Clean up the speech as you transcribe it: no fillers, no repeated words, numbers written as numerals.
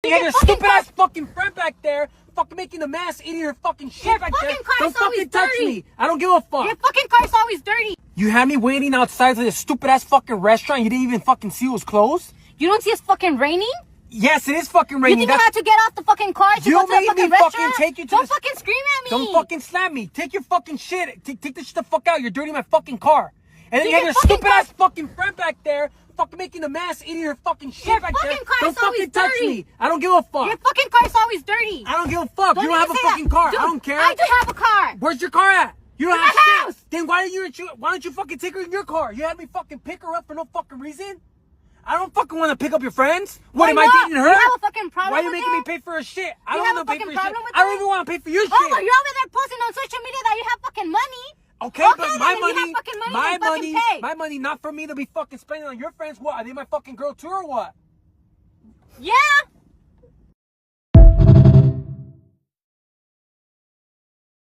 you have your stupid ass fucking friend back there, fucking making a mess, eating her fucking shit back there. Don't fucking touch me. I don't give a fuck. Your fucking car's always dirty. You had me waiting outside of this stupid ass fucking restaurant. You didn't even fucking see it was closed. You don't see it's fucking raining? Yes, it is fucking raining. You think I had to get off the fucking car to go to the fucking restaurant? Fucking take you to Don't fucking scream at me. Don't fucking slap me. Take your fucking shit. Take this shit the fuck out. You're dirtying my fucking car. And then you have your stupid ass fucking friend back there, fucking making a mess, eating her fucking shit back there. Don't fucking touch me. I don't give a fuck. Your fucking car's always dirty. I don't give a fuck. You don't have a fucking car. Dude, I don't care. I do have a car. Where's your car at? You don't In have my shit. house. Then why don't you fucking take her in your car? You had me fucking pick her up for no fucking reason? I don't fucking want to pick up your friends. What, am I dating her? You have a fucking problem Why are you with making me that? pay for her shit? I You don't have want a to pay for fucking your shit. problem with I don't that? even want to pay for your Oh, shit. but you're over there posting on social media that you have fucking money. Okay, but then my if you money, have fucking money, then fucking pay. my money, not for me to be fucking spending on your friends. What? Are they my fucking girl too or what? Yeah.